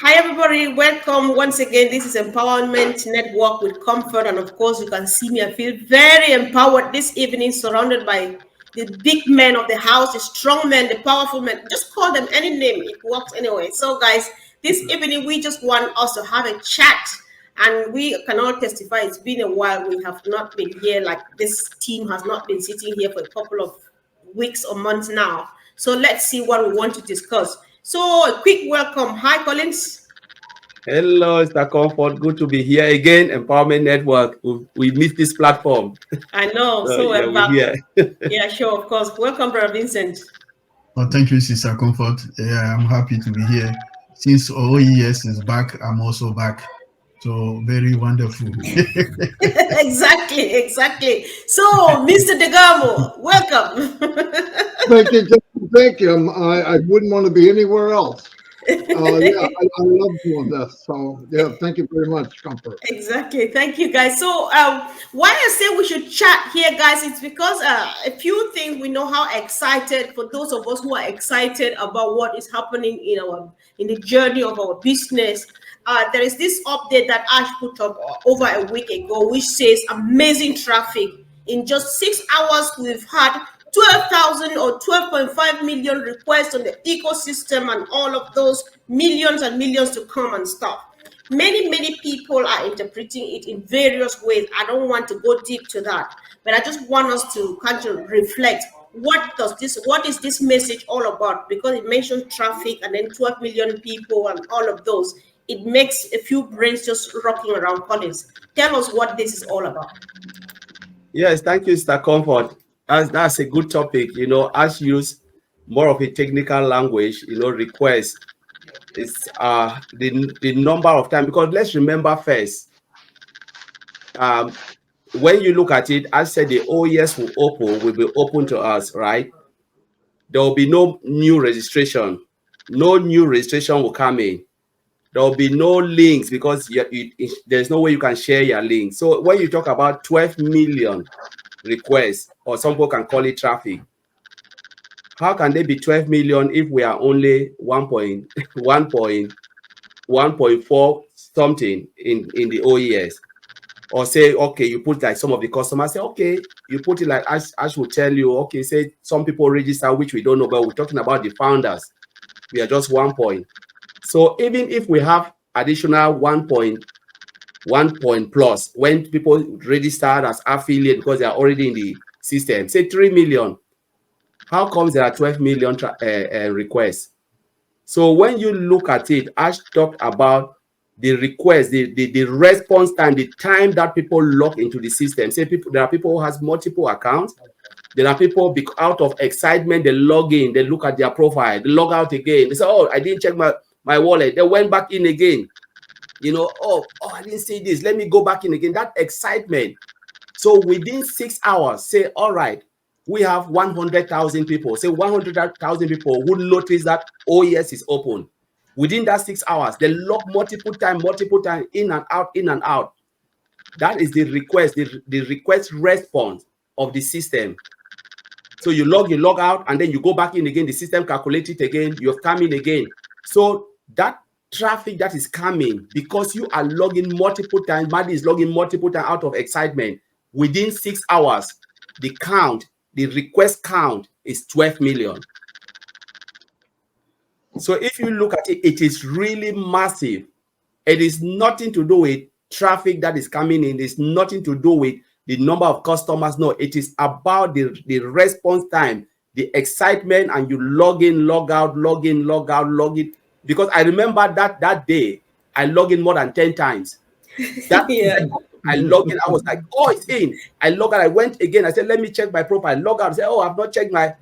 Hi everybody, welcome once again. This is Empowerment Network with Comfort, and of course you can see me. I feel very empowered this evening, surrounded by the big men of the house, the strong men, the powerful men. Just call them any name, it works anyway. So guys, this evening we just want us to have a chat, and we can all testify it's been a while. We have not been here, like this team has not been sitting here for a couple of weeks or months now. So let's see what we want to discuss. So a quick welcome. Hi Collins. Hello, Mr. Comfort. Good to be here again. Empowerment Network. We missed this platform. I know. So yeah, we're back. Here. Yeah, sure, of course. Welcome, Brother Vincent. Well, thank you, Sister Comfort. Yeah, I'm happy to be here. Since OES is back, I'm also back. So very wonderful. Exactly. So, Mr. Degamo, welcome. Thank you. I wouldn't want to be anywhere else. Yeah, I love doing this. So, yeah, thank you very much, Comfort. Exactly. Thank you, guys. So, why I say we should chat here, guys, it's because a few things we know how excited, for those of us who are excited about what is happening in the journey of our business. There is this update that Ash put up over a week ago, which says amazing traffic. In just 6 hours, we've had 12,000 or 12.5 million requests on the ecosystem, and all of those millions and millions to come and stuff. Many people are interpreting it in various ways. I don't want to go deep to that, but I just want us to kind of reflect. What is this message all about? Because it mentions traffic and then 12 million people and all of those. It makes a few brains just rocking around. Collins, tell us what this is all about. Yes, thank you, Mr. Comfort. That's a good topic. As use more of a technical language, request is the number of time, because let's remember first, when you look at it, I said the OES will be open to us, right? There will be no new registration. No new registration will come in. There will be no links, because there's no way you can share your link. So when you talk about 12 million requests, or some people can call it traffic, how can they be 12 million if we are only 1.4 something in the OES? Or say, okay, you put like some of the customers say, okay, you put it like Ash will tell you, okay, say some people register, which we don't know, but we're talking about the founders. We are just 1 point. So even if we have additional 1 point plus, when people registered as affiliate because they are already in the system, say 3 million, how comes there are 12 million requests? So when you look at it, Ash talked about the request, the response time, the time that people log into the system. Say there are people who has multiple accounts. There are people out of excitement, they log in, they look at their profile, they log out again. They say, oh, I didn't check my wallet. They went back in again. Oh, I didn't see this. Let me go back in again. That excitement. So within 6 hours, say, all right, we have 100,000 people. Say 100,000 people who notice that OES is open. Within that 6 hours, they log multiple times, in and out. That is the request, the request response of the system. So you log out, and then you go back in again. The system calculates it again. You have come in again. So that traffic that is coming, because you are logging multiple times, Maddie is logging multiple times out of excitement. Within 6 hours, the request count is 12 million. So if you look at it, it is really massive. It is nothing to do with traffic that is coming in. It's nothing to do with the number of customers. No, it is about the response time, the excitement, and you log in, log out, log in, log out, log in. Because I remember that day, I logged in more than 10 times. I logged in, I was like, oh, it's in. I log out, I went again. I said, let me check my profile. Log out. I said, oh, I've not checked my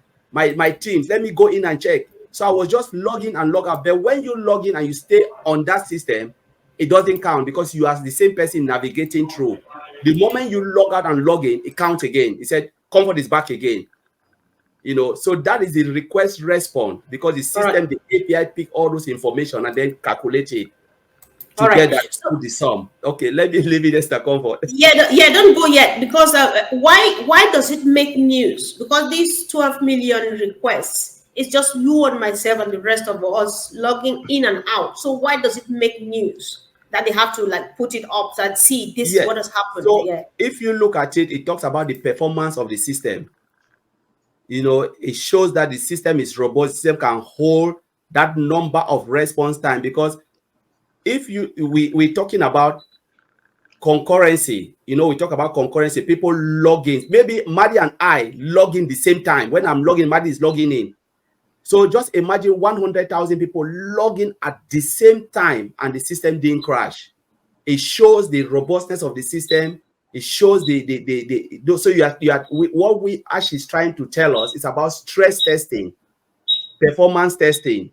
teams. Let me go in and check. So I was just logging and log out. But when you log in and you stay on that system, it doesn't count, because you are the same person navigating through. The moment you log out and log in, it counts again. It said, Comfort is back again. So that is the request response, because the system, the API pick all those information and then calculate it together to the sum. Okay, let me leave it as the Comfort. Yeah, don't go yet, because why does it make news? Because these 12 million requests, It's just you and myself and the rest of us logging in and out. So why does it make news that they have to like put it up and see this is what has happened? So if you look at it, it talks about the performance of the system. You know, it shows that the system is robust. The system can hold that number of response time, because if we're talking about concurrency, you know, we talk about concurrency, people log in. Maybe Maddie and I log in the same time. When I'm logging, Maddie is logging in. So just imagine 100,000 people log in at the same time and the system didn't crash. It shows the robustness of the system. It shows so what we actually is trying to tell us is about stress testing, performance testing,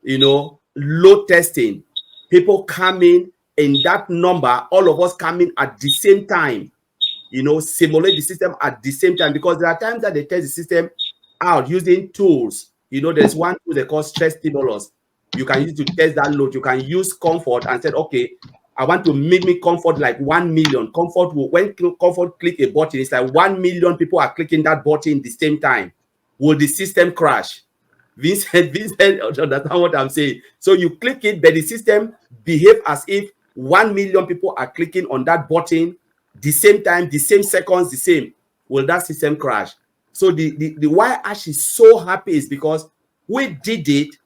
you know, load testing. People coming in that number, all of us coming at the same time, you know, simulate the system at the same time, because there are times that they test the system out using tools. You know, there's one tool they call stress stimulus. You can use to test that load. You can use comfort and say, okay, I want to make comfort like 1 million. Comfort will, when comfort click a button, it's like 1 million people are clicking that button at the same time. Will the system crash? Vincent, understand what I'm saying? So you click it, but the system behave as if 1 million people are clicking on that button the same time, the same seconds, the same. Will that system crash? So the why Ash is so happy is because we did it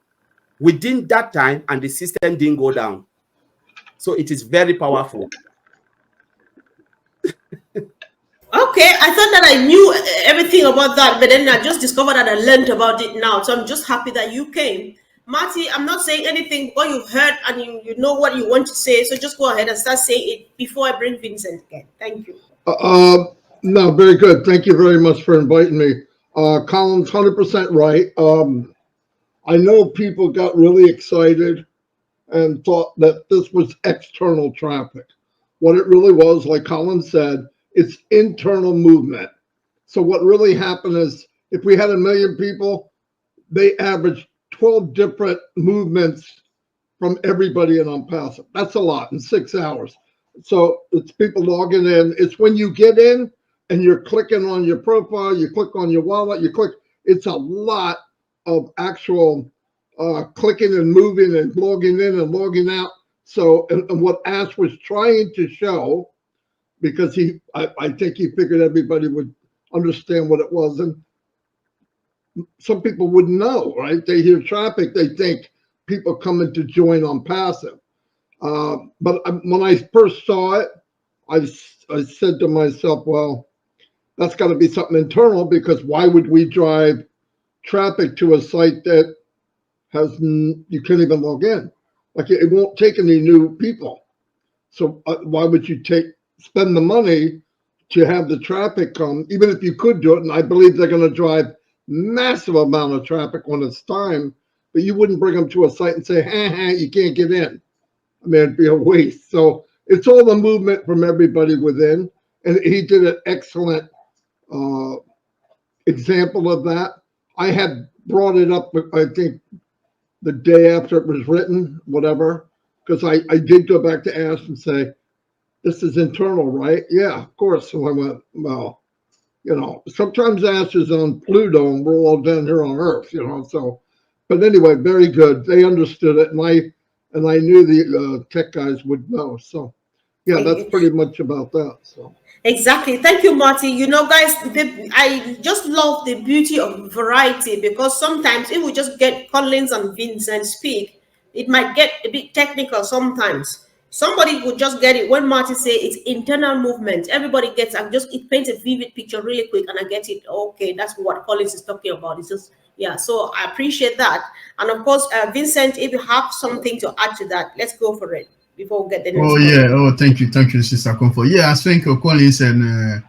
within that time and the system didn't go down. So it is very powerful. Okay, I thought that I knew everything about that, but then I just discovered that I learned about it now. So I'm just happy that you came. Marty, I'm not saying anything, but you've heard and you know what you want to say. So just go ahead and start saying it before I bring Vincent again. Thank you. No, very good. Thank you very much for inviting me. Colin's 100% right. I know people got really excited and thought that this was external traffic. What it really was, like Colin said, it's internal movement. So what really happened is if we had 1 million people, they averaged 12 different movements from everybody in ONPASSIVE. That's a lot in 6 hours. So it's people logging in. It's when you get in and you're clicking on your profile, you click on your wallet, you click. It's a lot of actual clicking and moving and logging in and logging out. So, and what Ash was trying to show, because I think he figured everybody would understand what it was. And some people wouldn't know, right? They hear traffic, they think people coming to join ONPASSIVE. But when I first saw it, I said to myself, well, that's got to be something internal, because why would we drive traffic to a site that has, you can't even log in? Like it won't take any new people. So why would you spend the money to have the traffic come, even if you could do it? And I believe they're going to drive massive amount of traffic when it's time, but you wouldn't bring them to a site and say, you can't get in. I mean, it'd be a waste. So it's all the movement from everybody within. And he did an excellent example of that. I had brought it up, I think, the day after it was written, whatever, because I did go back to Ash and say, this is internal, right? Yeah, of course. So I went, well, you know, sometimes Ash is on Pluto and we're all down here on Earth, you know. So, but anyway, very good. They understood it, and I knew the tech guys would know. So, yeah, that's pretty much about that. So. Exactly. Thank you, Marty. You know, guys, I just love the beauty of variety, because sometimes if we just get Collins and Vincent speak, it might get a bit technical sometimes. Somebody would just get it when Marty say it's internal movement. Everybody gets, it paints a vivid picture really quick, and I get it. Okay, that's what Collins is talking about. It's just, yeah, so I appreciate that. And of course, Vincent, if you have something to add to that, let's go for it before we get the next one. Yeah. Oh, thank you, Sister Comfort. Yeah, I think Collins and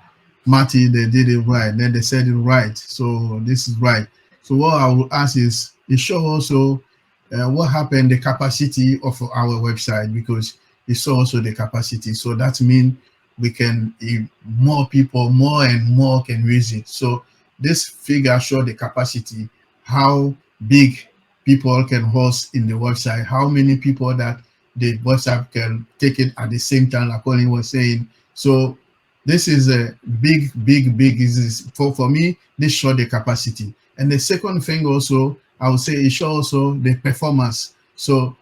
Marty, they did it right. Then they said it right. So this is right. So what I will ask is, it show also what happened, the capacity of our website, because it saw also the capacity. So that means we can, more people, more and more can use it. So this figure show the capacity, how big people can host in the website, how many people that the WhatsApp can take it at the same time, like Colin was saying. So this is a big for me, this show the capacity. And the second thing also, I would say it shows also the performance. So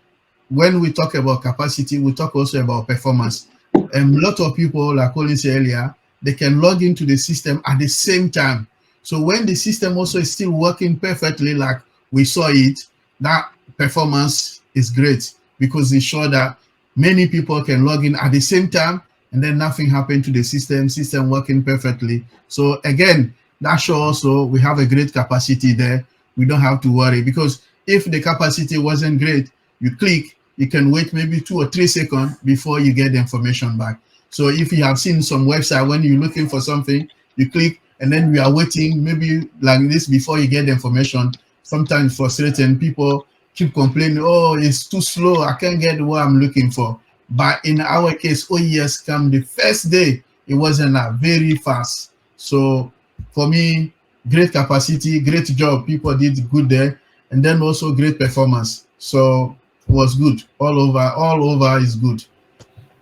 when we talk about capacity, we talk also about performance. A lot of people, like Colin said earlier, they can log into the system at the same time. So when the system also is still working perfectly, like we saw it, that performance is great because it shows that many people can log in at the same time and then nothing happened to the system working perfectly. So again, that shows also we have a great capacity there. We don't have to worry, because if the capacity wasn't great, you click, you can wait maybe 2 or 3 seconds before you get the information back. So if you have seen some website, when you're looking for something, you click and then we are waiting maybe like this before you get the information. Sometimes frustrating, people keep complaining, oh, it's too slow, I can't get what I'm looking for. But in our case, OES come the first day, it wasn't very fast. So for me, great capacity, great job, people did good there, and then also great performance. So it was good all over is good.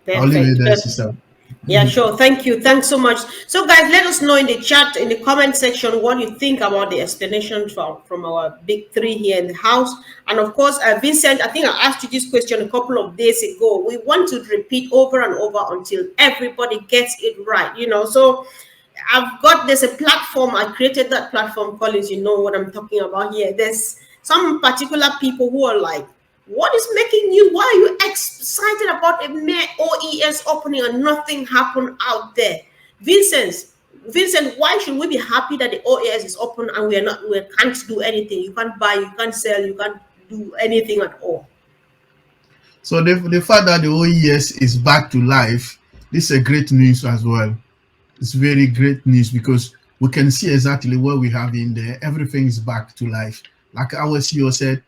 I'll leave it Perfect. there, sister. Yeah, sure. Thank you. Thanks so much. So, guys, let us know in the chat, in the comment section, what you think about the explanation from our big three here in the house. And of course, Vincent, I think I asked you this question a couple of days ago. We want to repeat over and over until everybody gets it right. So there's a platform. I created that platform, Collins. You know what I'm talking about here. There's some particular people who are like, what is making you, why are you excited about a mere OES opening and nothing happened out there? Vincent, why should we be happy that the OES is open and we can't do anything? You can't buy, you can't sell, you can't do anything at all. So the fact that the OES is back to life, this is a great news as well. It's very great news because we can see exactly what we have in there. Everything is back to life. Like our CEO said,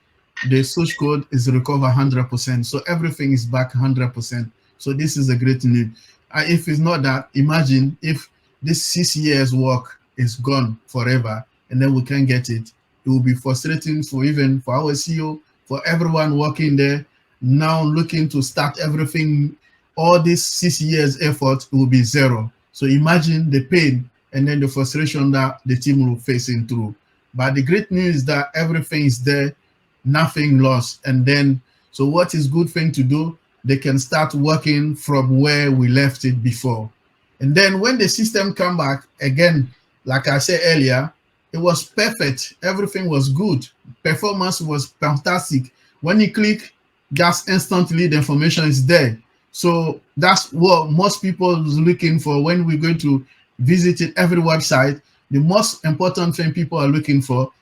the source code is recovered 100%. So everything is back 100%. So this is a great news. If it's not that, imagine if this 6 years work is gone forever and then we can't get it. It will be frustrating for our CEO, for everyone working there, now looking to start everything. All this 6 years effort will be zero. So imagine the pain and then the frustration that the team will facing through. But the great news is that everything is there, nothing lost. And then, so what is good thing to do? They can start working from where we left it before. And then when the system come back, again, like I said earlier, it was perfect. Everything was good. Performance was fantastic. When you click, just instantly the information is there. So that's what most people is looking for when we're going to visit every website. The most important thing people are looking for,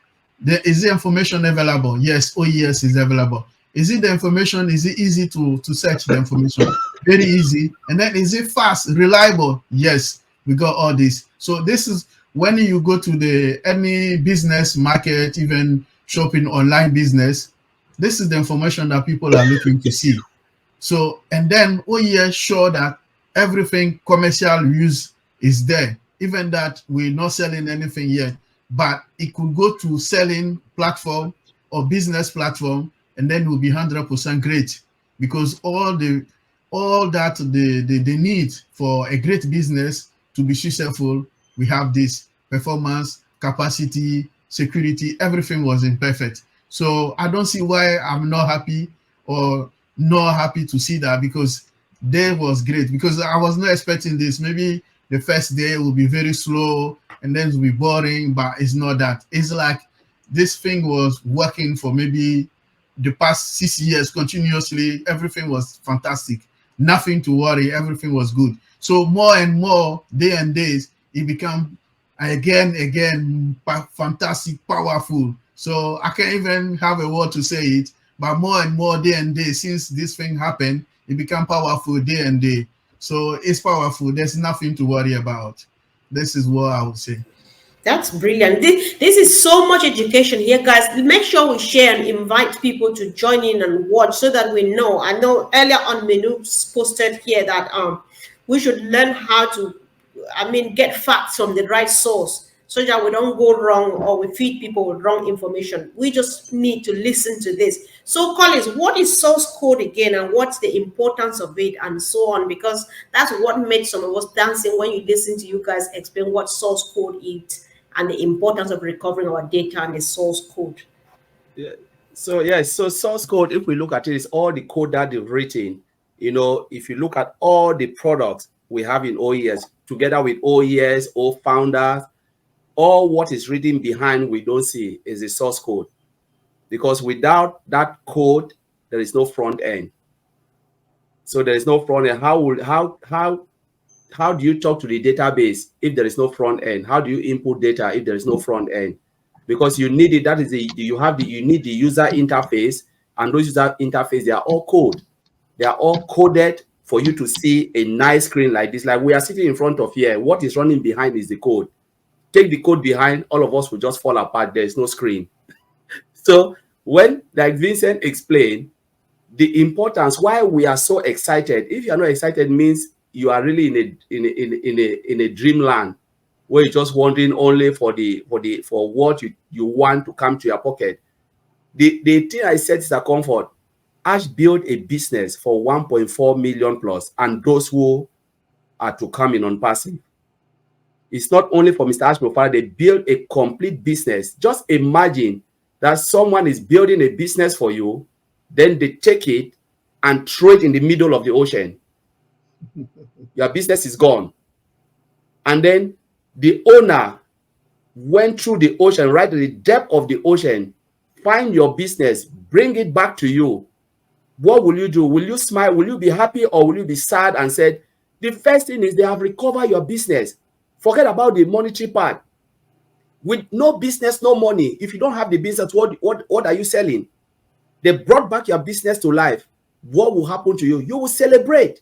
is the information available? Yes, OES is available. Is it the information? Is it easy to search the information? Very easy. And then is it fast, reliable? Yes, we got all this. So this is when you go to any business market, even shopping online business, this is the information that people are looking to see. So, and then OES show that everything commercial use is there, even that we're not selling anything yet, but it could go to selling platform or business platform, and then it will be 100% great, because all that the need for a great business to be successful, we have this performance, capacity, security, everything was imperfect. So I don't see why I'm not happy or not happy to see that, because day was great, because I was not expecting this. Maybe the first day will be very slow and then it will be boring, but it's not that. It's like this thing was working for maybe the past 6 years continuously. Everything was fantastic, nothing to worry, everything was good. So more and more day and days, it became again fantastic, powerful. So I can't even have a word to say it, but more and more day and day since this thing happened, it became powerful day and day. So it's powerful. There's nothing to worry about. This is what I would say. That's brilliant. This is so much education here, guys. Make sure we share and invite people to join in and watch so that we know. I know earlier on Menu posted here that we should learn how to, get facts from the right source so that we don't go wrong or we feed people with wrong information. We just need to listen to this. So, Collins, what is source code again, and what's the importance of it, and so on? Because that's what made some of us dancing when you listen to you guys explain what source code is and the importance of recovering our data and the source code. Yeah. So yes, so source code, if we look at it, is all the code that they've written. You know, if you look at all the products we have in OES, together with OES, all founders, all what is written behind we don't see is the source code. Because without that code, there is no front end. So there is no front end. How do you talk to the database if there is no front end? How do you input data if there is no front end? Because you need it. That is you need the user interface, and those user interface, they are all code. They are all coded for you to see a nice screen like this. Like we are sitting in front of here. What is running behind is the code. Take the code behind, all of us will just fall apart. There is no screen. So when, like Vincent explained, the importance why we are so excited. If you are not excited, means you are really in a dreamland where you're just wondering only for what you want to come to your pocket. The thing I said is a comfort. Ash built a business for 1.4 million plus, and those who are to come in ONPASSIVE. It's not only for Mr. Ash Mufareh, they built a complete business. Just imagine that someone is building a business for you, then they take it and throw it in the middle of the ocean. Your business is gone. And then the owner went through the ocean, right at the depth of the ocean, find your business, bring it back to you. What will you do? Will you smile? Will you be happy, or will you be sad and said, the first thing is they have recovered your business. Forget about the monetary part. With no business, no money. If you don't have the business, what are you selling? They brought back your business to life. What will happen to you? You will celebrate.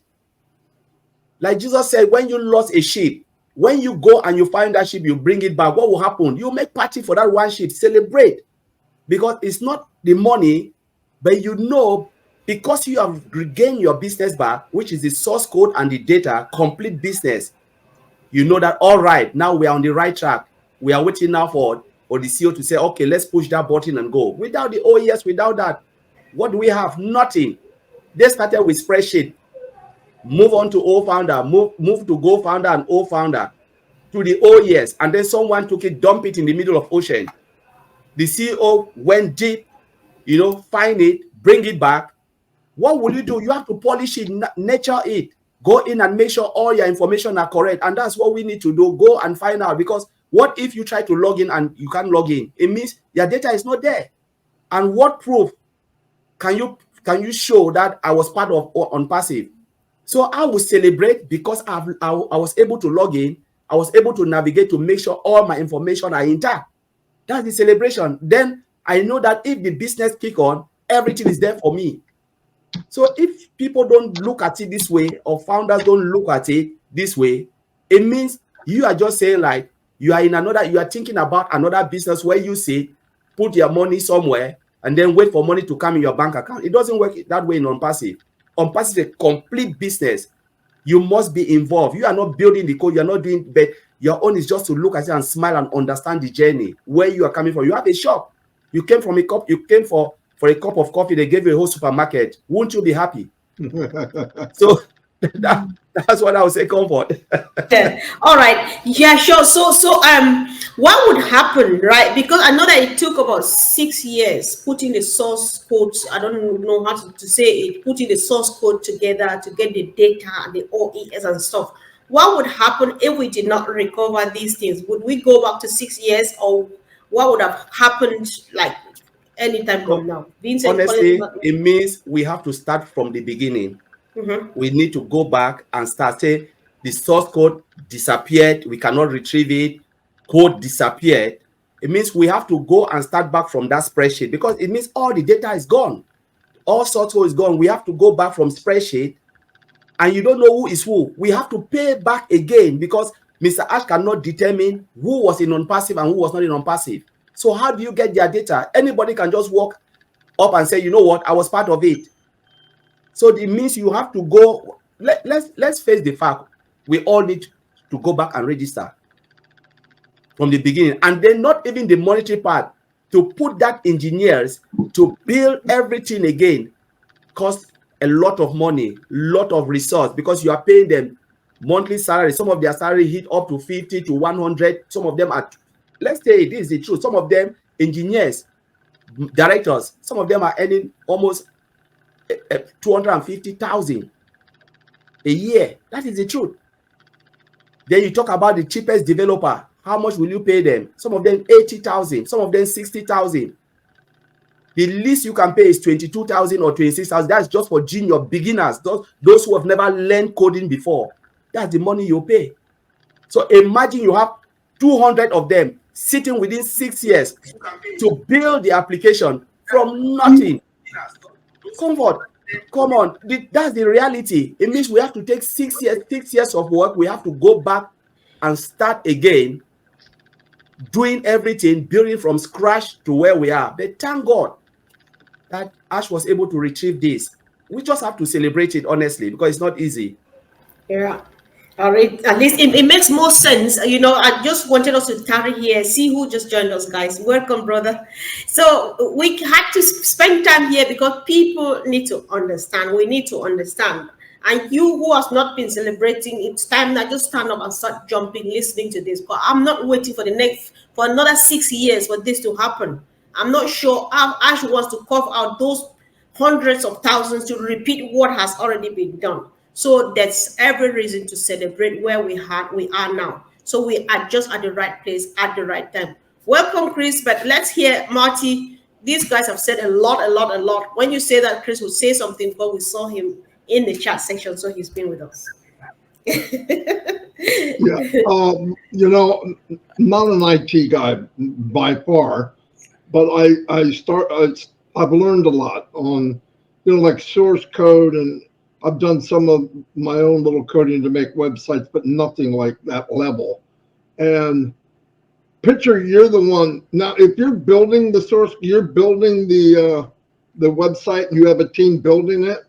Like Jesus said, when you lost a sheep, when you go and you find that sheep, you bring it back. What will happen? You make party for that one sheep. Celebrate. Because it's not the money, but you know, because you have regained your business back, which is the source code and the data, complete business, you know that, all right, now we are on the right track. We are waiting now for the CEO to say, okay, let's push that button and go. Without the OES, without that, what do we have? Nothing. They started with spreadsheet, move on to O founder, move to Go founder and O founder, to the OES, and then someone took it, dump it in the middle of ocean. The CEO went deep, you know, find it, bring it back. What will you do? You have to polish it, nurture it, go in and make sure all your information are correct. And that's what we need to do. Go and find out, because what if you try to log in and you can't log in? It means your data is not there. And what proof can you show that I was part of ONPASSIVE? So I will celebrate because I was able to log in. I was able to navigate to make sure all my information are intact. That's the celebration. Then I know that if the business kick on, everything is there for me. So if people don't look at it this way, or founders don't look at it this way, it means you are just saying like you are thinking about another business where you say put your money somewhere and then wait for money to come in your bank account. It doesn't work that way in ONPASSIVE. ONPASSIVE is a complete business. You must be involved. You are not building the code. You're not doing, but your own is just to look at it and smile and understand the journey, where you are coming from. You have a shop. You came from a cup. You came for a cup of coffee. They gave you a whole supermarket. Won't you be happy? So that's what I would say, comfort. Yeah. All right. Yeah, sure. So what would happen, right? Because I know that it took about 6 years putting the source code. I don't know how to say it. Putting the source code together to get the data and the OES and stuff. What would happen if we did not recover these things? Would we go back to 6 years, or what would have happened like anytime from now? Vincent, honestly, it means we have to start from the beginning. We need to go back and start. Say the source code disappeared, we cannot retrieve it, code disappeared. It means we have to go and start back from that spreadsheet, because it means all the data is gone, all source code is gone. We have to go back from spreadsheet, and you don't know who is who. We have to pay back again, because Mr. Ash cannot determine who was in ONPASSIVE and who was not in ONPASSIVE. So how do you get their data? Anybody can just walk up and say, you know what, I was part of it. So it means you have to go. Let's face the fact. We all need to go back and register from the beginning. And then not even the monetary part, to put that engineers to build everything again costs a lot of money, lot of resource, because you are paying them monthly salary. Some of their salary hit up to 50 to 100. Some of them are, let's say this is the truth, some of them engineers, directors, some of them are earning almost 250,000 a year. That is the truth. Then you talk about the cheapest developer. How much will you pay them? Some of them 80,000, some of them 60,000. The least you can pay is 22,000 or 26,000. That's just for junior beginners, those who have never learned coding before. That's the money you pay. So imagine you have 200 of them sitting within 6 years to build the application from nothing. Comfort, come on, that's the reality. It means we have to take 6 years of work. We have to go back and start again, doing everything, building from scratch to where we are. But thank God that Ash was able to retrieve this. We just have to celebrate it, honestly, because it's not easy. Yeah. All right. At least it makes more sense. You know, I just wanted us to tarry here, see who just joined us, guys. Welcome, brother. So we had to spend time here because people need to understand. We need to understand. And you who has not been celebrating, it's time now. Just stand up and start jumping, listening to this. But I'm not waiting for another 6 years for this to happen. I'm not sure Ash wants to carve out those hundreds of thousands to repeat what has already been done. So that's every reason to celebrate where we are now. So we are just at the right place at the right time. Welcome, Chris. But let's hear Marty. These guys have said a lot. When you say that, Chris will say something, but we saw him in the chat section, so he's been with us. Yeah, you know, not an IT guy by far, but I've learned a lot on, you know, like source code, and I've done some of my own little coding to make websites, but nothing like that level. And picture you're the one now. If you're building the source, you're building the website, and you have a team building it.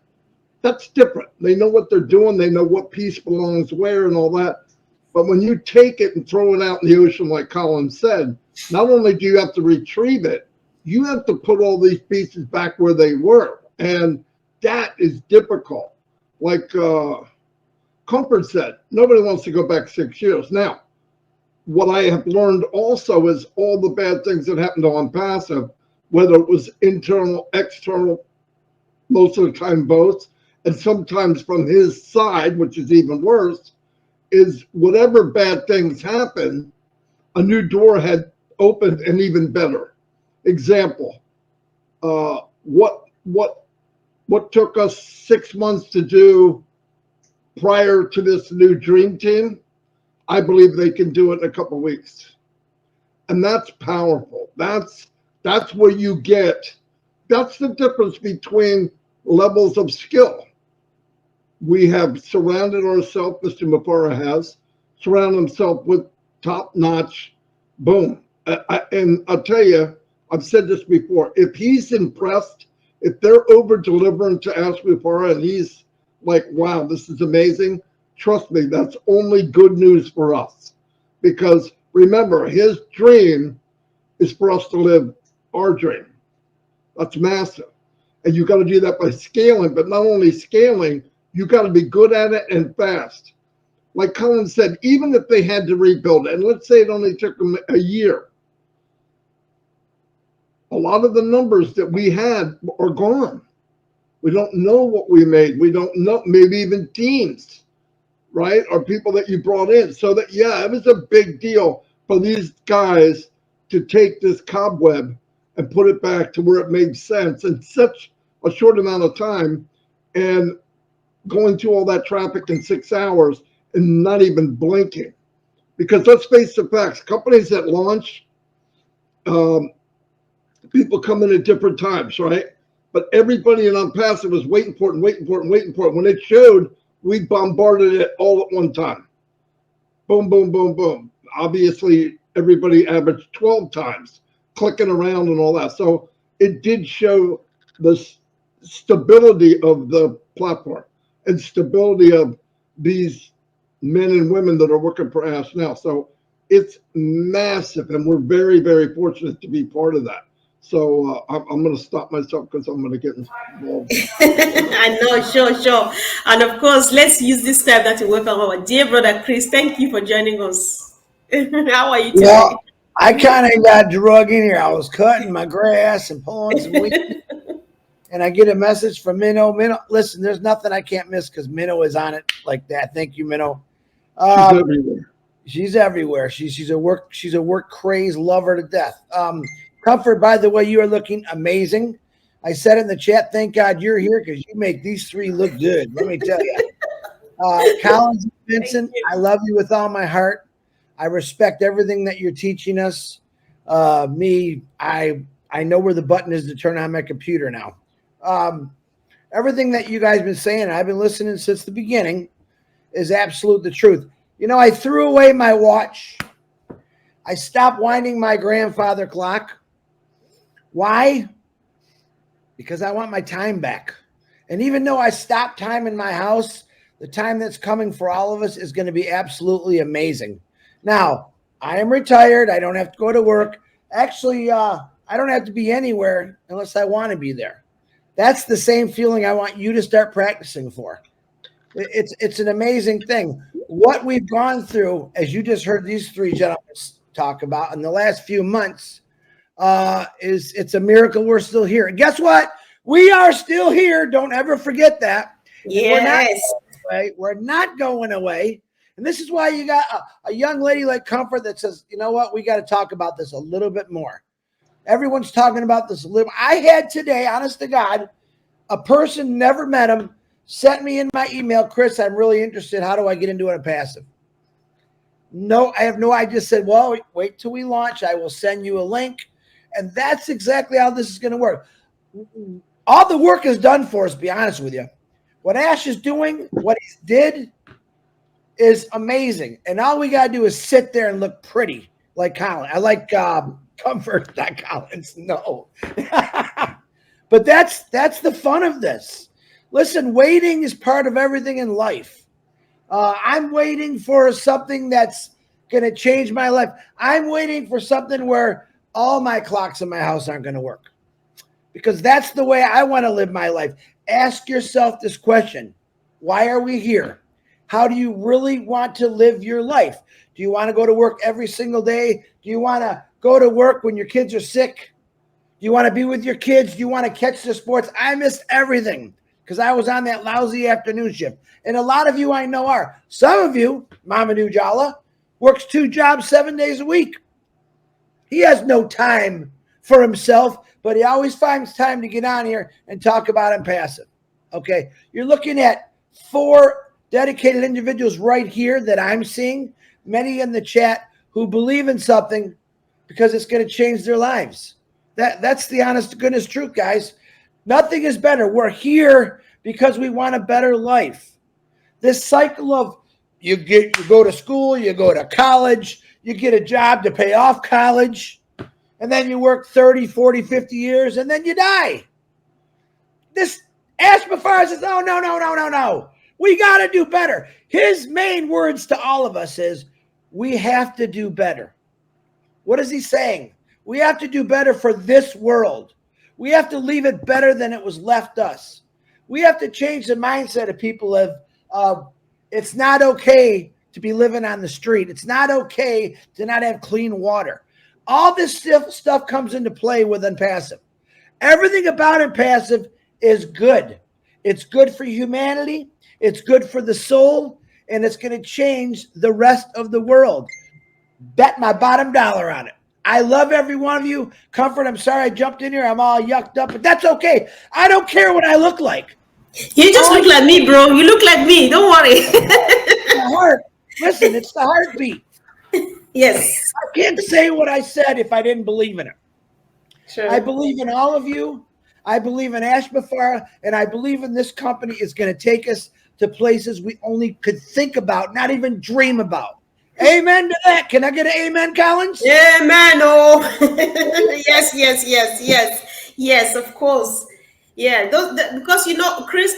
That's different. They know what they're doing. They know what piece belongs where and all that. But when you take it and throw it out in the ocean, like Colin said, not only do you have to retrieve it, you have to put all these pieces back where they were. And that is difficult. Like Comfort said, nobody wants to go back 6 years. Now, what I have learned also is all the bad things that happened to ONPASSIVE, whether it was internal, external, most of the time both, and sometimes from his side, which is even worse, is whatever bad things happen, a new door had opened and even better. Example, what took us 6 months to do prior to this new dream team, I believe they can do it in a couple of weeks. And that's powerful. That's where you get, that's the difference between levels of skill. We have surrounded ourselves, Mr. Mufareh has, surrounded himself with top-notch, boom. And I'll tell you, I've said this before, if he's impressed, if they're over-delivering to Ash Mufareh and he's like, wow, this is amazing, trust me, that's only good news for us. Because remember, his dream is for us to live our dream. That's massive. And you got to do that by scaling, but not only scaling, you got to be good at it and fast. Like Colin said, even if they had to rebuild it, and let's say it only took them a year, a lot of the numbers that we had are gone. We don't know what we made. We don't know, maybe even teams, right? Or people that you brought in. So that, yeah, it was a big deal for these guys to take this cobweb and put it back to where it made sense in such a short amount of time, and going through all that traffic in 6 hours and not even blinking. Because let's face the facts, companies that launch, people come in at different times, right? But everybody in ONPASSIVE was waiting for it. When it showed, we bombarded it all at one time. Boom, boom, boom, boom. Obviously, everybody averaged 12 times, clicking around and all that. So it did show the stability of the platform and stability of these men and women that are working for Ash now. So it's massive, and we're very, very fortunate to be part of that. So I'm going to stop myself because I'm going to get involved. I know, sure. And of course, let's use this time that to welcome our dear brother Chris. Thank you for joining us. How are you today? Yeah, I kind of got drug in here. I was cutting my grass and pulling some weeds, and I get a message from Minnow. Minnow, listen, there's nothing I can't miss because Minnow is on it like that. Thank you, Minnow. She's everywhere. She's everywhere. She's a work craze lover to death. Comfort, by the way, you are looking amazing. I said in the chat, thank God you're here because you make these three look good. Let me tell you. Collins and Vincent, I love you with all my heart. I respect everything that you're teaching us. I know where the button is to turn on my computer now. Everything that you guys been saying, I've been listening since the beginning, is absolute the truth. You know, I threw away my watch. I stopped winding my grandfather clock. Why? Because I want my time back. And even though I stopped time in my house, the time that's coming for all of us is going to be absolutely amazing. Now, I am retired. I don't have to go to work. Actually, I don't have to be anywhere unless I want to be there. That's the same feeling I want you to start practicing for. It's an amazing thing. What we've gone through, as you just heard these three gentlemen talk about in the last few months, it's a miracle we're still here. And guess what? We are still here. Don't ever forget that. Yes. We're not going away. And this is why you got a young lady like Comfort that says, you know what? We got to talk about this a little bit more. Everyone's talking about this a little. I had today, honest to God, a person, never met him, sent me in my email, Chris, I'm really interested. How do I get into it passive? No, I have no idea. I just said, well, wait till we launch. I will send you a link. And that's exactly how this is going to work. All the work is done for us, to be honest with you. What Ash is doing, what he did, is amazing. And all we got to do is sit there and look pretty like Colin. I like Comfort, not Collins. No. But that's the fun of this. Listen, waiting is part of everything in life. I'm waiting for something that's going to change my life. I'm waiting for something where all my clocks in my house aren't going to work. Because that's the way I want to live my life. Ask yourself this question. Why are we here? How do you really want to live your life? Do you want to go to work every single day? Do you want to go to work when your kids are sick? Do you want to be with your kids? Do you want to catch the sports? I missed everything because I was on that lousy afternoon shift. And a lot of you I know are. Some of you, Mamadou Jalla, works 2 jobs 7 days a week. He has no time for himself, but he always finds time to get on here and talk about ONPASSIVE. Okay, you're looking at 4 dedicated individuals right here that I'm seeing, many in the chat who believe in something because it's going to change their lives. That's the honest to goodness truth, guys. Nothing is better. We're here because we want a better life. This cycle of you go to school, you go to college, you get a job to pay off college, and then you work 30, 40, 50 years, and then you die. This Ash Mufareh says, oh, no. We got to do better. His main words to all of us is, we have to do better. What is he saying? We have to do better for this world. We have to leave it better than it was left us. We have to change the mindset of people of it's not okay to be living on the street. It's not okay to not have clean water. All this stuff comes into play with ONPASSIVE. Everything about ONPASSIVE is good. It's good for humanity. It's good for the soul. And it's going to change the rest of the world. Bet my bottom dollar on it. I love every one of you. Comfort, I'm sorry I jumped in here. I'm all yucked up, but that's okay. I don't care what I look like. You just look like me, bro. You look like me. Don't worry. The heart. Listen, it's the heartbeat. Yes. I can't say what I said if I didn't believe in it. Sure. I believe in all of you. I believe in Ash Mufareh, and I believe in this company is going to take us to places we only could think about, not even dream about. Amen to that. Can I get an amen, Collins? Amen. Oh, yes, of course. Yeah, because Chris,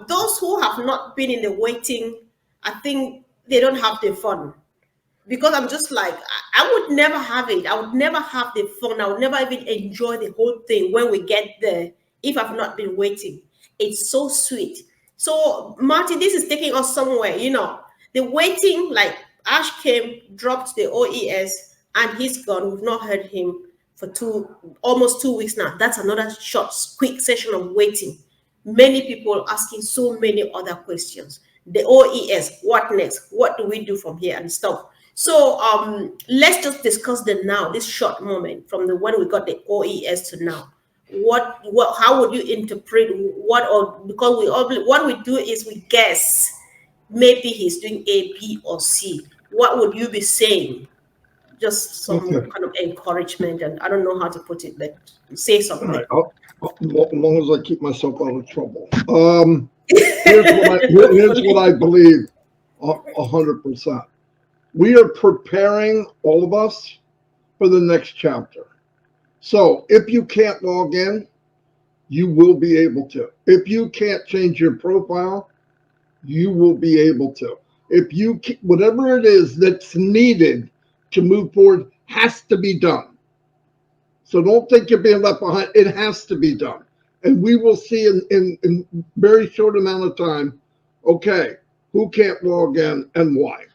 those who have not been in the waiting, I think they don't have the fun. Because I'm just like, I would never have it. I would never have the fun. I would never even enjoy the whole thing when we get there if I've not been waiting. It's so sweet. So, Marty, this is taking us somewhere, The waiting, like Ash came, dropped the OES, and he's gone. We've not heard him for almost 2 weeks now. That's another short, quick session of waiting. Many people asking so many other questions. The OES, what next? What do we do from here and stuff? So let's just discuss the now, this short moment from the when we got the OES to now. How would you interpret what we do is we guess maybe he's doing A, B, or C. What would you be saying? Just some kind of encouragement, and I don't know how to put it, but say something. All right. As long as I keep myself out of trouble. Here's what I believe 100%. We are preparing, all of us, for the next chapter. So if you can't log in, you will be able to. If you can't change your profile, you will be able to. If you, whatever it is that's needed to move forward has to be done. So don't think you're being left behind. It has to be done. And we will see in very short amount of time, okay, who can't log in and why.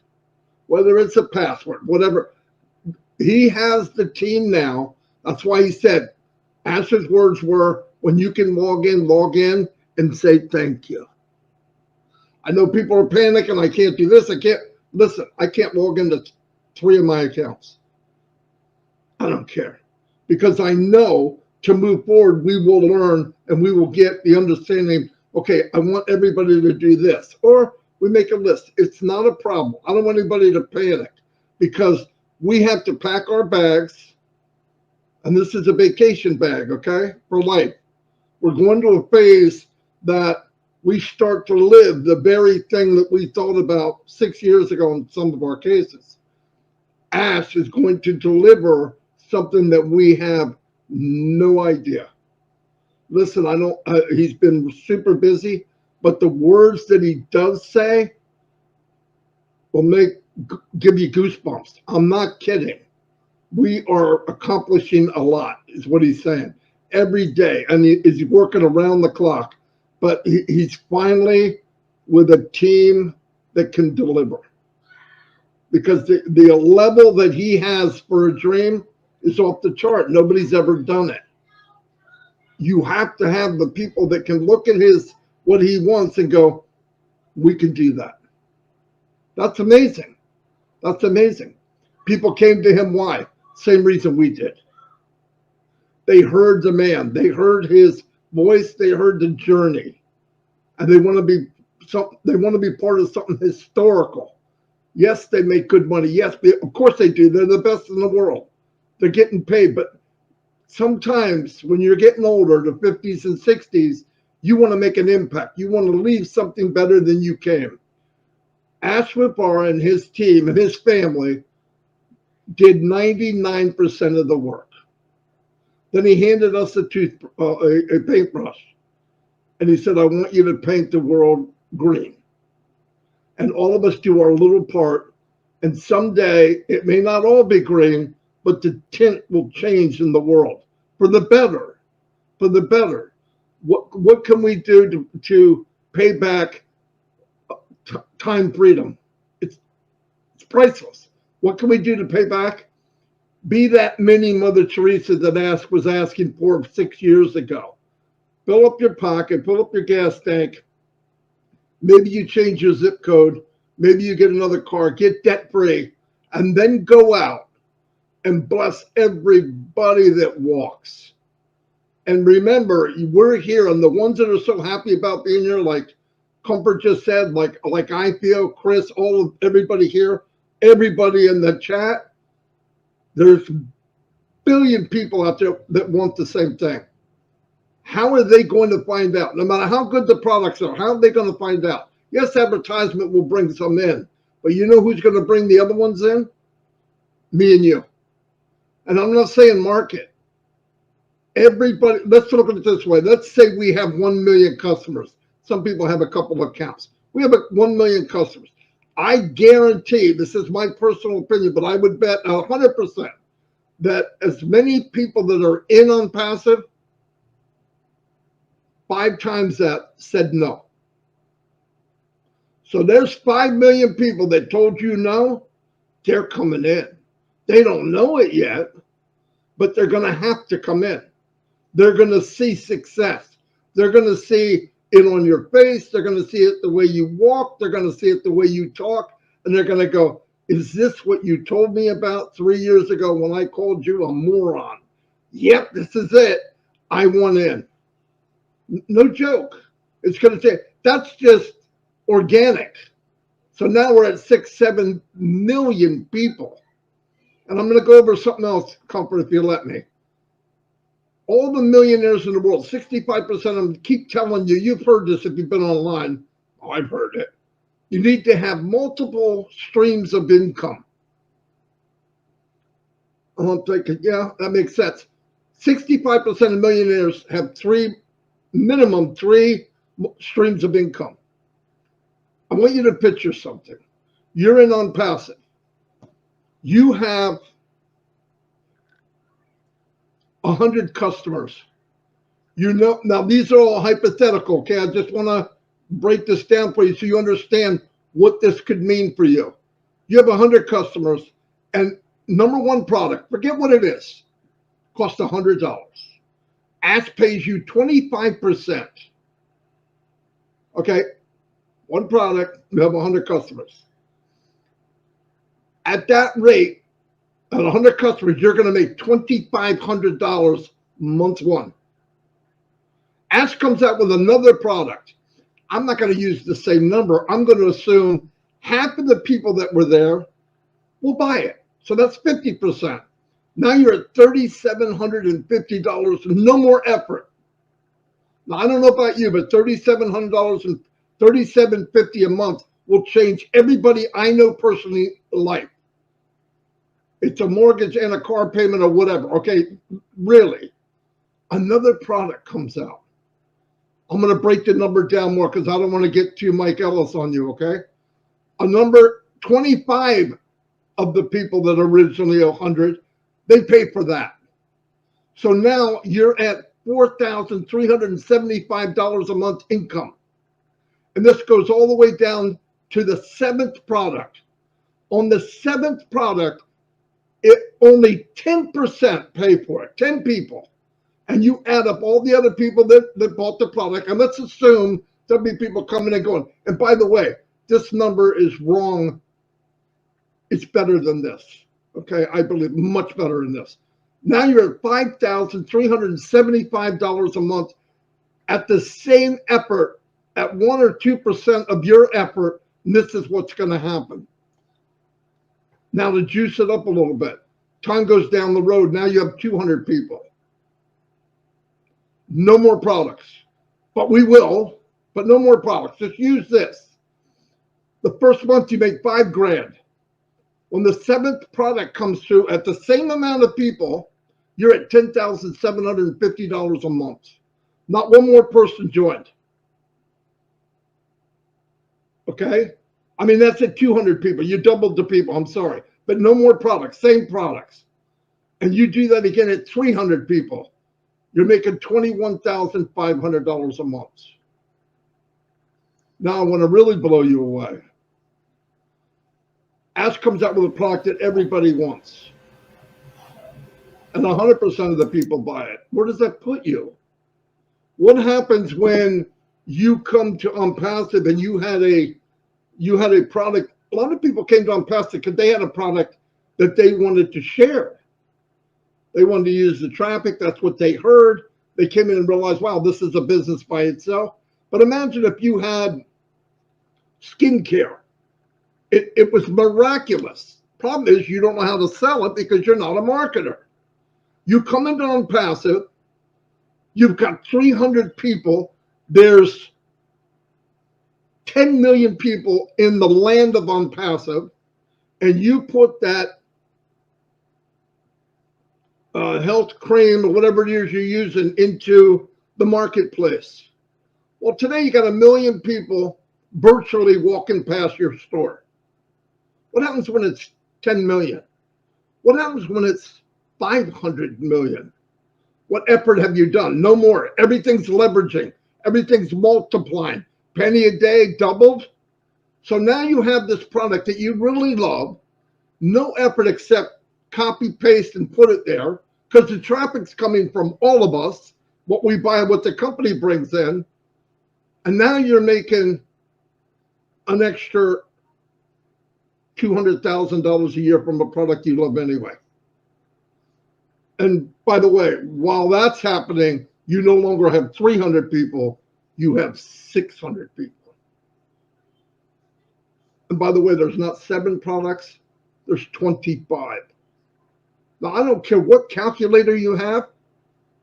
Whether it's a password, whatever. He has the team now. That's why he said, Ash's words were, when you can log in and say thank you. I know people are panicking. I can't do this. I can't log into 3 of my accounts. I don't care. Because I know to move forward, we will learn and we will get the understanding, okay, I want everybody to do this. Or we make a list. It's not a problem. I don't want anybody to panic because we have to pack our bags. And this is a vacation bag, okay, for life. We're going to a phase that we start to live the very thing that we thought about 6 years ago in some of our cases. Ash is going to deliver something that we have no idea. Listen, he's been super busy, but the words that he does say will give you goosebumps. I'm not kidding. We are accomplishing a lot, is what he's saying, every day. And he's working around the clock, but he's finally with a team that can deliver. Because the level that he has for a dream is off the chart. Nobody's ever done it. You have to have the people that can look at what he wants and go, we can do that. That's amazing. That's amazing. People came to him. Why? Same reason we did. They heard the man. They heard his voice. They heard the journey. And they want to be part of something historical. Yes, they make good money. Yes, of course they do. They're the best in the world. They're getting paid. But sometimes when you're getting older, the 50s and 60s, you want to make an impact. You want to leave something better than you came. Ash Mufareh and his team and his family did 99% of the work. Then he handed us a paintbrush. And he said, I want you to paint the world green. And all of us do our little part. And someday it may not all be green, but the tint will change in the world for the better. For the better. What can we do to pay back time freedom? It's priceless. What can we do to pay back? Be that mini Mother Teresa that was asking for 6 years ago. Fill up your pocket, fill up your gas tank. Maybe you change your zip code. Maybe you get another car, get debt free, and then go out and bless everybody that walks. And remember, we're here, and the ones that are so happy about being here, like Comfort just said, like I feel, Chris, everybody here, everybody in the chat, there's a billion people out there that want the same thing. How are they going to find out? No matter how good the products are, how are they going to find out? Yes, advertisement will bring some in, but you know who's going to bring the other ones in? Me and you. And I'm not saying market. Everybody, let's look at it this way. Let's say we have 1 million customers. Some people have a couple of accounts. We have 1 million customers. I guarantee, this is my personal opinion, but I would bet 100% that as many people that are in on passive, 5 times that said no. So there's 5 million people that told you no, they're coming in. They don't know it yet, but they're going to have to come in. They're going to see success. They're going to see it on your face. They're going to see it the way you walk. They're going to see it the way you talk. And they're going to go, is this what you told me about 3 years ago when I called you a moron? Yep, this is it. I want in. No joke. It's going to say, that's just organic. So now we're at 6-7 million people. And I'm going to go over something else, Comfort, if you let me. All the millionaires in the world, 65% of them keep telling you, you've heard this if you've been online. Oh, I've heard it. You need to have multiple streams of income. I'm thinking, yeah, that makes sense. 65% of millionaires have minimum three streams of income. I want you to picture something. You're in ONPASSIVE. You have 100 customers. You know, now these are all hypothetical, okay? I just want to break this down for you so you understand what this could mean for you. You have 100 customers, and number one product, forget what it is, costs $100. Ask pays you 25%. Okay, one product, you have 100 customers. At that rate, at 100 customers, you're going to make $2,500 month one. Ask comes out with another product. I'm not going to use the same number. I'm going to assume half of the people that were there will buy it. So that's 50%. Now you're at $3,750, no more effort. Now, I don't know about you, but $3,700 and $3,750 a month will change everybody I know personally life. It's a mortgage and a car payment or whatever. Okay, really. Another product comes out. I'm going to break the number down more because I don't want to get too Mike Ellis on you, okay? A number 25 of the people that originally 100, they pay for that. So now you're at $4,375 a month income. And this goes all the way down to the 7th product. On the 7th product, only 10% pay for it, 10 people. And you add up all the other people that bought the product, and let's assume there'll be people coming and going. And by the way, this number is wrong. It's better than this. Okay, I believe much better than this. Now you're at $5,375 a month at the same effort, at 1 or 2% of your effort, and this is what's going to happen. Now to juice it up a little bit, time goes down the road. Now you have 200 people. No more products, but we will, but no more products. Just use this. The first month you make $5,000. When the 7th product comes through at the same amount of people, you're at $10,750 a month. Not one more person joined. Okay? I mean, that's at 200 people. You doubled the people. I'm sorry. But no more products, same products. And you do that again at 300 people. You're making $21,500 a month. Now I want to really blow you away. Ask comes out with a product that everybody wants. And 100% of the people buy it. Where does that put you? What happens when you come to ONPASSIVE and you had a product? A lot of people came to ONPASSIVE because they had a product that they wanted to share. They wanted to use the traffic. That's what they heard. They came in and realized, wow, this is a business by itself. But imagine if you had skincare. It was miraculous. Problem is you don't know how to sell it because you're not a marketer. You come into ONPASSIVE, you've got 300 people. There's 10 million people in the land of ONPASSIVE, and you put that health cream or whatever it is you're using into the marketplace. Well, today you got 1 million people virtually walking past your store. What happens when it's 10 million? What happens when it's 500 million? What effort have you done? No more. Everything's leveraging. Everything's multiplying. Penny a day doubled. So now you have this product that you really love. No effort except copy, paste, and put it there because the traffic's coming from all of us, what we buy, what the company brings in. And now you're making an extra $200,000 a year from a product you love anyway. And by the way, while that's happening, you no longer have 300 people, you have 600 people. And by the way, there's not 7 products, there's 25. Now, I don't care what calculator you have,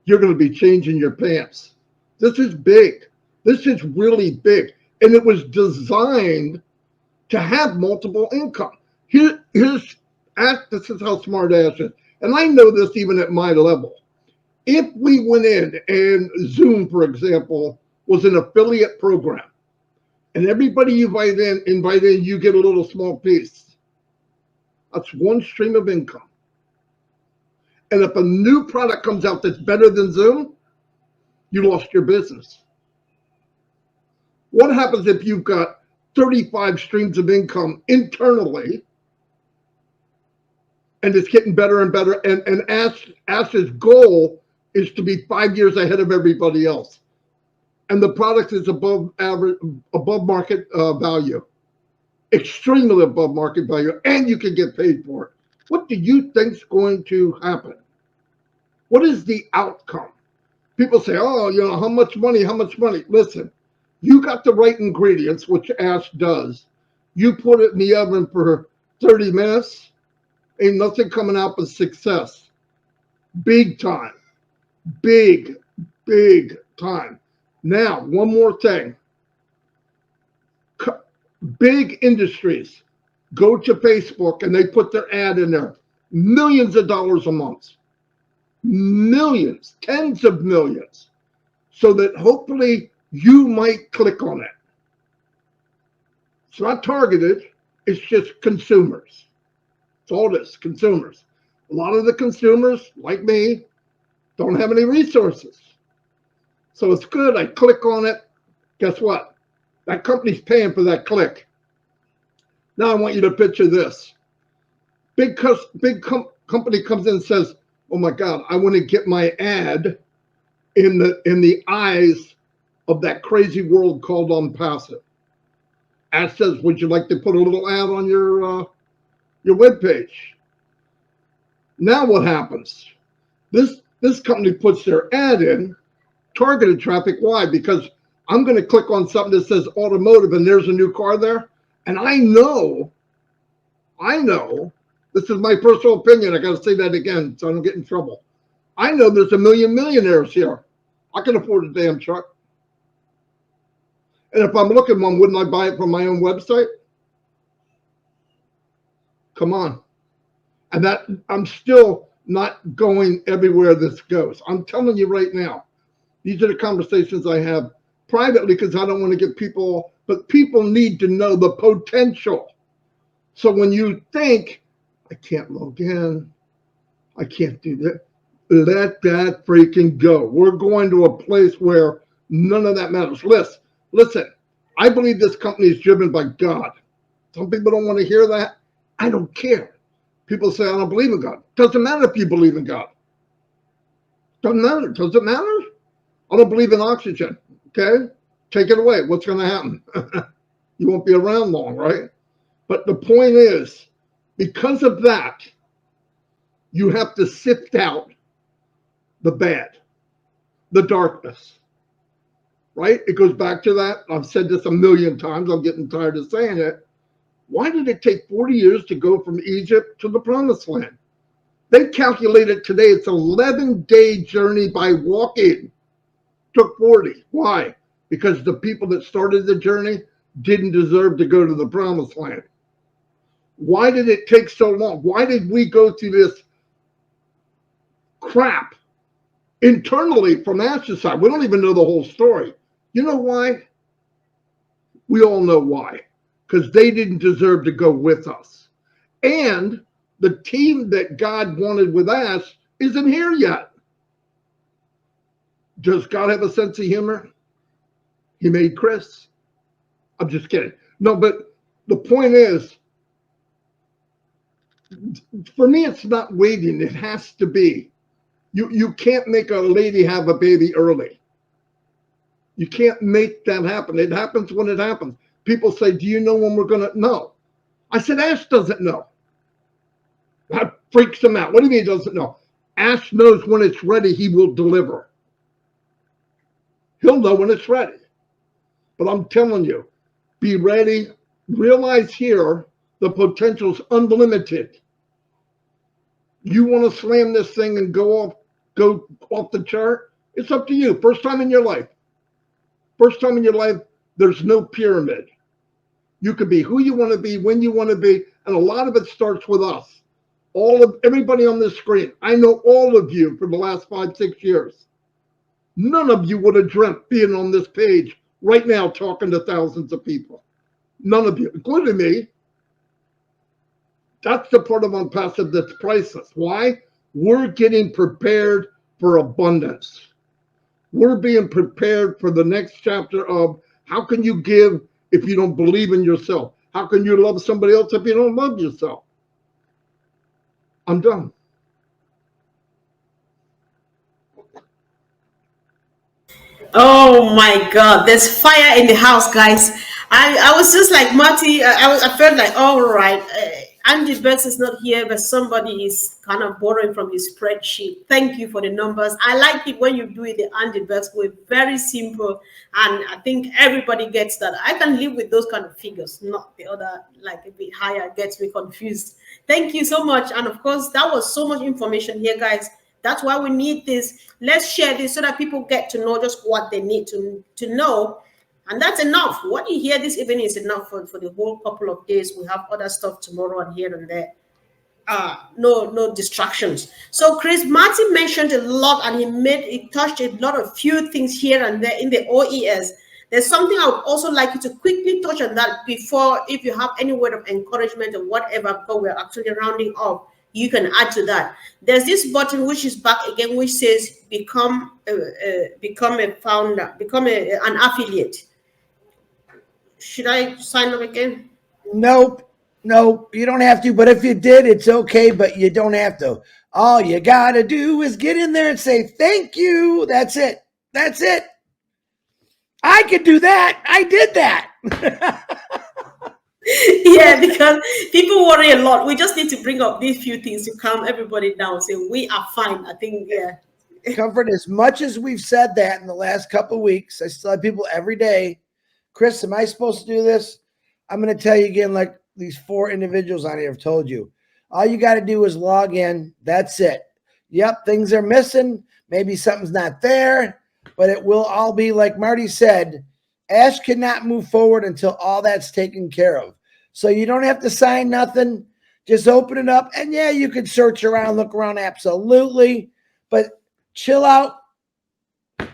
you're going to be changing your pants. This is big. This is really big. And it was designed to have multiple income. This is how smart Ash is. And I know this even at my level. If we went in and Zoom, for example, was an affiliate program, and everybody you invite in, you get a little small piece. That's one stream of income. And if a new product comes out that's better than Zoom, you lost your business. What happens if you've got 35 streams of income internally and it's getting better and better? And Ash's goal is to be 5 years ahead of everybody else. And the product is above average, above market value, extremely above market value, and you can get paid for it. What do you think's going to happen? What is the outcome? People say, oh, you know, how much money, how much money? Listen, you got the right ingredients, which Ash does. You put it in the oven for 30 minutes, ain't nothing coming out but success. Big time. Big, big time. Now, one more thing. Big industries go to Facebook and they put their ad in there. Millions of dollars a month. Millions, tens of millions. So that hopefully you might click on it. It's not targeted. It's just consumers. It's all this, consumers. A lot of the consumers, like me, don't have any resources. So it's good. I click on it. Guess what? That company's paying for that click. Now I want you to picture this. Big company comes in and says, oh my God, I want to get my ad in the eyes of that crazy world called ONPASSIVE. Ad says, would you like to put a little ad on your webpage? Now what happens? This company puts their ad in, targeted traffic. Why? Because I'm going to click on something that says automotive and there's a new car there. And I know, this is my personal opinion. I got to say that again so I don't get in trouble. I know there's a million millionaires here. I can afford a damn truck. And if I'm looking one, wouldn't I buy it from my own website? Come on. And that I'm still not going everywhere this goes. I'm telling you right now, these are the conversations I have privately because I don't want to get people, but people need to know the potential. So when you think, I can't log in, I can't do that, let that freaking go. We're going to a place where none of that matters. Listen, I believe this company is driven by God. Some people don't want to hear that. I don't care. People say, I don't believe in God. Doesn't matter if you believe in God. Doesn't matter. Does it matter? I don't believe in oxygen. Okay? Take it away. What's going to happen? You won't be around long, right? But the point is, because of that, you have to sift out the bad, the darkness, right? It goes back to that. I've said this a million times. I'm getting tired of saying it. Why did it take 40 years to go from Egypt to the promised land? They calculated today it's an 11-day journey by walking. Took 40. Why? Because the people that started the journey didn't deserve to go to the promised land. Why did it take so long? Why did we go through this crap internally from Ash's side? We don't even know the whole story. You know why? We all know why. Because they didn't deserve to go with us. And the team that God wanted with Ash isn't here yet. Does God have a sense of humor? He made Chris. I'm just kidding. No, but the point is, For me, it's not waiting. It has to be. You can't make a lady have a baby early. You can't make that happen. It happens when it happens. People say, do you know when we're going to? No. I said, Ash doesn't know. That freaks him out. What do you mean he doesn't know? Ash knows when it's ready, he will deliver. He'll know when it's ready. But I'm telling you, be ready. Realize here, the potential's unlimited. You want to slam this thing and go off the chart? It's up to you. First time in your life. First time in your life, there's no pyramid. You can be who you want to be, when you want to be, and a lot of it starts with us. Everybody on this screen, I know all of you for the last 5-6 years. None of you would have dreamt being on this page right now talking to thousands of people. None of you, including me. That's the part of ONPASSIVE that's priceless. Why? We're getting prepared for abundance. We're being prepared for the next chapter of how can you give if you don't believe in yourself? How can you love somebody else if you don't love yourself? I'm done. Oh my God, there's fire in the house, guys. I was just like Marty. I felt like, all right, Andy Bex is not here, but somebody is kind of borrowing from his spreadsheet. Thank you for the numbers. I like it when you do it the Andy Bex way, very simple, and I think everybody gets that. I can live with those kind of figures, not the other, like a bit higher, gets me confused. Thank you so much, and of course, that was so much information here, guys. That's why we need this. Let's share this so that people get to know just what they need to know. And that's enough. What you hear this evening is enough for the whole couple of days. We have other stuff tomorrow and here and there. No distractions. So Chris Martin mentioned a lot, and he touched a lot of few things here and there in the OES. There's something I would also like you to quickly touch on that before, if you have any word of encouragement or whatever, because we're actually rounding off, you can add to that. There's this button which is back again, which says become a founder, an affiliate. Should I sign up again? Nope. You don't have to. But if you did, it's okay. But you don't have to. All you got to do is get in there and say, thank you. That's it. That's it. I could do that. I did that. Yeah, because people worry a lot. We just need to bring up these few things to calm everybody down. Say we are fine. I think, yeah. Comfort, as much as we've said that in the last couple of weeks, I still have people every day. Chris, am I supposed to do this? I'm going to tell you again, like these 4 individuals on here have told you. All you got to do is log in. That's it. Yep, things are missing. Maybe something's not there, but it will all be, like Marty said, Ash cannot move forward until all that's taken care of. So you don't have to sign nothing. Just open it up. And yeah, you can search around, look around, absolutely. But chill out.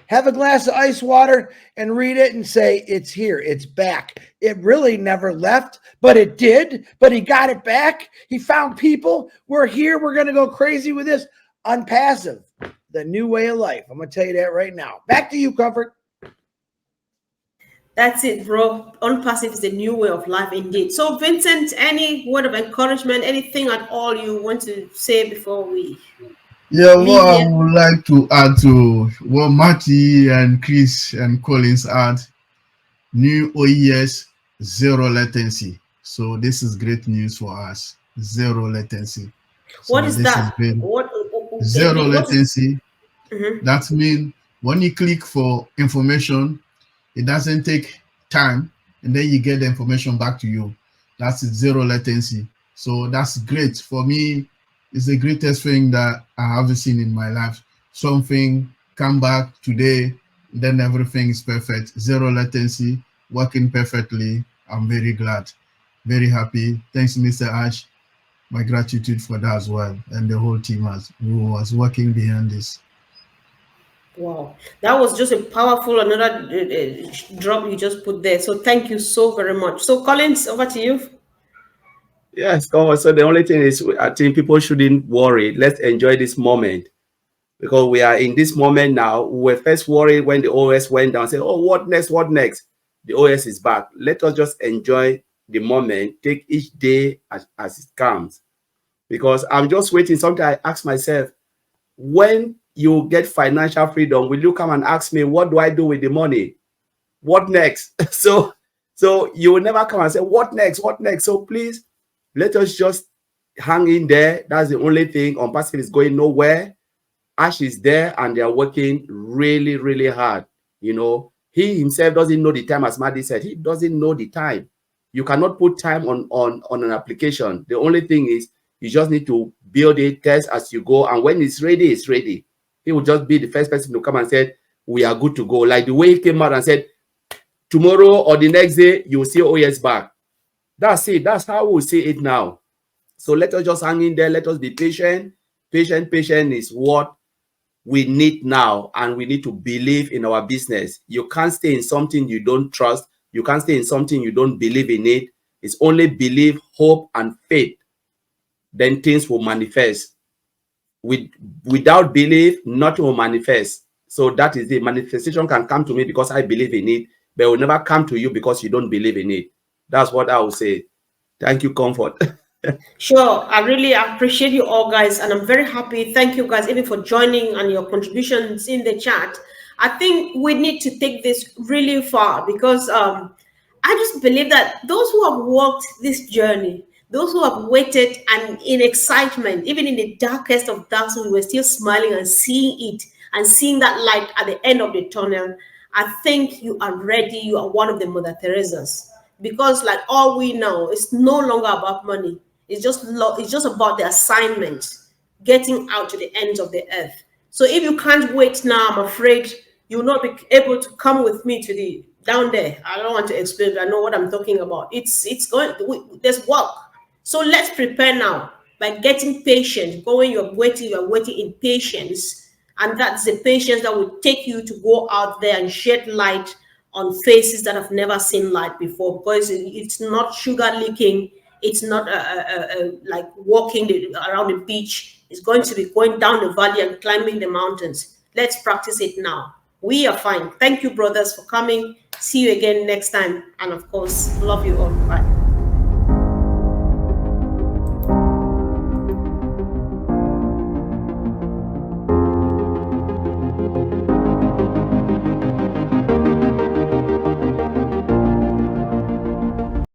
Have a glass of ice water and read it and say, it's here. It's back. It really never left, but it did. But he got it back. He found people. We're here. We're going to go crazy with this. ONPASSIVE, the new way of life. I'm going to tell you that right now. Back to you, Comfort. That's it, bro. ONPASSIVE is the new way of life indeed. So, Vincent, any word of encouragement, anything at all you want to say before we? Yeah, what I would like to add to what Marty and Chris and Collins add, new OES, 0 latency. So this is great news for us. 0 latency. So what is that? Zero latency. That means when you click for information, it doesn't take time, and then you get the information back to you. That's 0 latency. So that's great for me. It's the greatest thing that I haven't seen in my life. Something come back today, then everything is perfect. 0 latency, working perfectly. I'm very glad, very happy. Thanks, Mr. Ash. My gratitude for that as well, and the whole team who was working behind this. Wow, that was just a powerful another drop you just put there. So thank you so very much. So Collins, over to you. Yes, so the only thing is, I think people shouldn't worry. Let's enjoy this moment, because we are in this moment now. We were first worried when the OS went down, say, oh, what next, what next? The OS is back. Let us just enjoy the moment, take each day as it comes. because I'm just waiting. Sometimes I ask myself, when you get financial freedom, will you come and ask me, what do I do with the money? What next? So you will never come and say, what next? What next? So please, let us just hang in there. That's the only thing. ONPASSIVE is going nowhere. Ash is there and they are working really, really hard. You know, he himself doesn't know the time, as Maddie said. He doesn't know the time. You cannot put time on an application. The only thing is you just need to build it, test as you go, and when it's ready, it's ready. He will just be the first person to come and say, we are good to go. Like the way he came out and said, tomorrow or the next day, you will see OS back. That's it. That's how we'll see it now. So let us just hang in there. Let us be patient. Patient is what we need now, and we need to believe in our business. You can't stay in something you don't trust. You can't stay in something you don't believe in it. It's only belief, hope, and faith. Then things will manifest. Without belief, nothing will manifest. So that is the manifestation can come to me because I believe in it, but it will never come to you because you don't believe in it. That's what I would say. Thank you, Comfort. Sure, I really appreciate you all, guys, and I'm very happy. Thank you, guys, even for joining and your contributions in the chat. I think we need to take this really far because I just believe that those who have walked this journey, those who have waited and in excitement, even in the darkest of darks, we were still smiling and seeing it and seeing that light at the end of the tunnel. I think you are ready. You are one of the Mother Teresas, because like all we know, it's no longer about money. It's just about the assignment, getting out to the ends of the earth. So if you can't wait now, I'm afraid you'll not be able to come with me to the down there. I don't want to explain, but I know what I'm talking about. It's going. There's work. So let's prepare now by getting patient. Going, you're waiting in patience, and that's the patience that will take you to go out there and shed light on faces that have never seen light before. Because it's not sugar leaking. It's not like walking around the beach. It's going to be going down the valley and climbing the mountains. Let's practice it now. We are fine. Thank you, brothers, for coming. See you again next time. And of course, love you all. Bye.